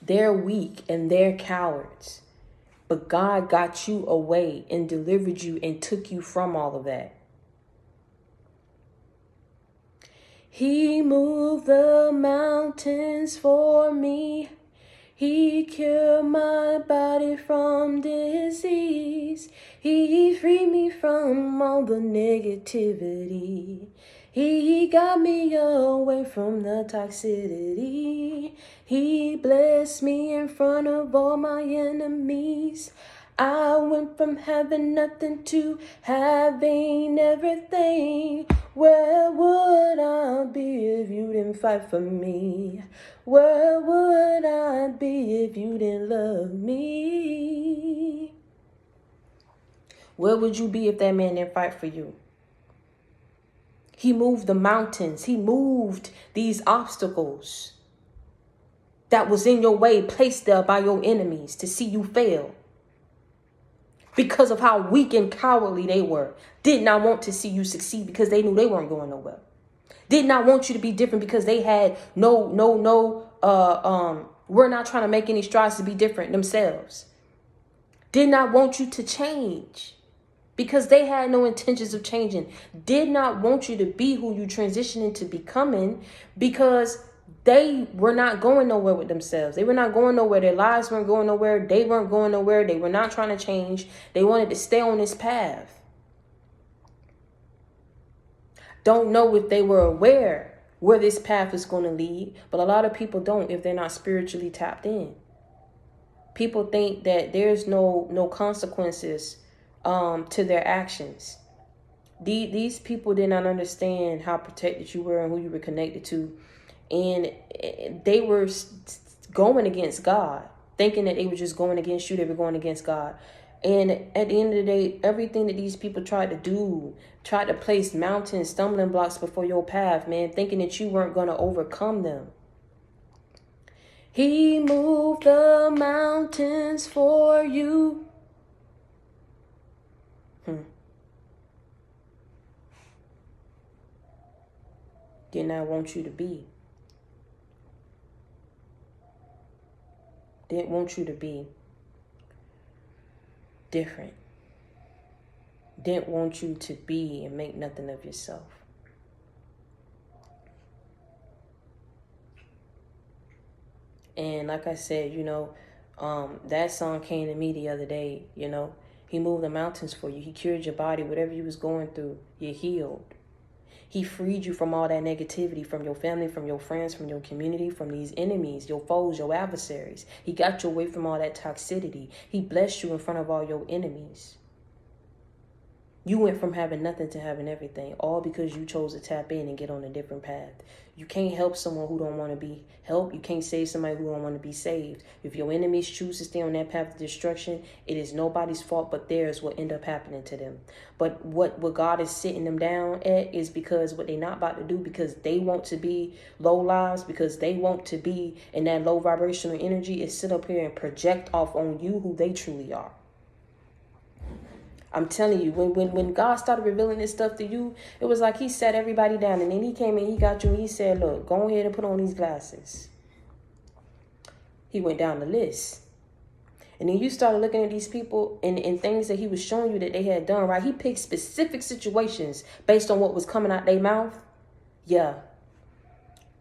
They're weak and they're cowards. But God got you away and delivered you and took you from all of that. He moved the mountains for me. He cured my body from disease. He freed me from all the negativity. He got me away from the toxicity. He blessed me in front of all my enemies. I went from having nothing to having everything. Where would I be if you didn't fight for me? Where would I be if you didn't love me? Where would you be if that man didn't fight for you? He moved the mountains. He moved these obstacles that was in your way, placed there by your enemies to see you fail. Because of how weak and cowardly they were. Did not want to see you succeed because they knew they weren't going nowhere. Did not want you to be different because they had we're not trying to make any strides to be different themselves. Did not want you to change because they had no intentions of changing. Did not want you to be who you transitioned into becoming because they were not going nowhere with themselves. They were not going nowhere. Their lives weren't going nowhere. They weren't going nowhere. They were not trying to change. They wanted to stay on this path. Don't know if they were aware where this path is going to lead. But a lot of people don't if they're not spiritually tapped in. People think that there's no consequences to their actions. These people did not understand how protected you were and who you were connected to. And they were going against God, thinking that they were just going against you. They were going against God. And at the end of the day, everything that these people tried to do, tried to place mountains, stumbling blocks before your path, man, thinking that you weren't going to overcome them. He moved the mountains for you. Did not want you to be. Didn't want you to be different. Didn't want you to be and make nothing of yourself. And like I said, that song came to me the other day, He moved the mountains for you. He cured your body, whatever you was going through, you're healed. He freed you from all that negativity, from your family, from your friends, from your community, from these enemies, your foes, your adversaries. He got you away from all that toxicity. He blessed you in front of all your enemies. You went from having nothing to having everything, all because you chose to tap in and get on a different path. You can't help someone who don't want to be helped. You can't save somebody who don't want to be saved. If your enemies choose to stay on that path of destruction, it is nobody's fault but theirs what end up happening to them. But what God is sitting them down at is because what they're not about to do, because they want to be low lives, because they want to be in that low vibrational energy, is sit up here and project off on you who they truly are. I'm telling you, when God started revealing this stuff to you, it was like he sat everybody down. And then he came in, he got you, and he said, look, go ahead and put on these glasses. He went down the list. And then you started looking at these people and things that he was showing you that they had done, right? He picked specific situations based on what was coming out their mouth. Yeah.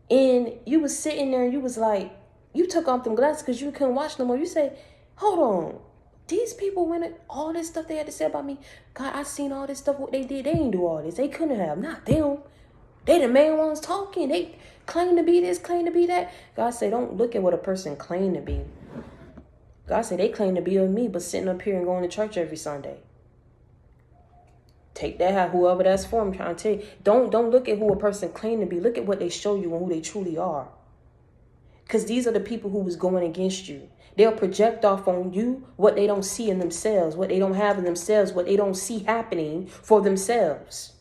And you was sitting there and you was like, you took off them glasses because you couldn't watch no more. You said, hold on. These people went at all this stuff they had to say about me. God, I seen all this stuff, what they did. They didn't do all this. They couldn't have. Not them. They the main ones talking. They claim to be this, claim to be that. God said, don't look at what a person claim to be. God said, they claim to be of me, but sitting up here and going to church every Sunday. Take that, whoever that's for. I'm trying to tell you. Don't look at who a person claim to be. Look at what they show you and who they truly are. Because these are the people who was going against you. They'll project off on you what they don't see in themselves, what they don't have in themselves, what they don't see happening for themselves.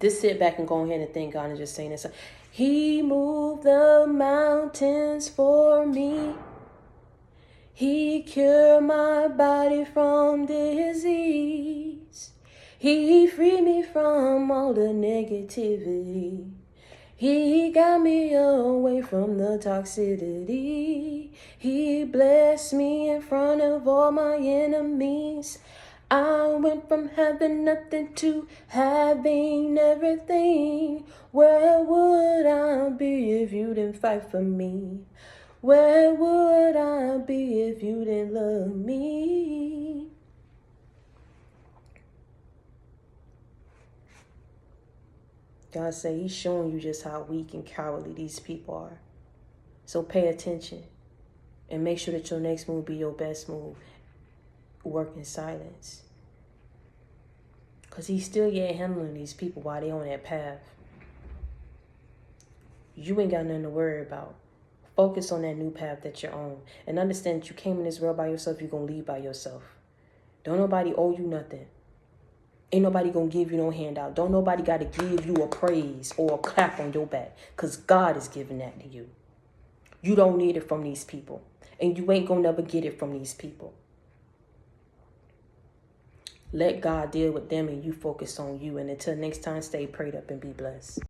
Just sit back and go ahead and thank God and just saying this. He moved the mountains for me. He cured my body from disease. He freed me from all the negativity. He got me away from the toxicity. He blessed me in front of all my enemies. I went from having nothing to having everything. Where would I be if you didn't fight for me? Where would I be if you didn't love me? God said he's showing you just how weak and cowardly these people are. So pay attention and make sure that your next move be your best move. Work in silence. Because he's still yet handling these people while they on that path. You ain't got nothing to worry about. Focus on that new path that you're on. And understand that you came in this world by yourself, you're going to leave by yourself. Don't nobody owe you nothing. Ain't nobody gonna give you no handout. Don't nobody gotta give you a praise or a clap on your back. Because God is giving that to you. You don't need it from these people. And you ain't gonna never get it from these people. Let God deal with them and you focus on you. And until next time, stay prayed up and be blessed.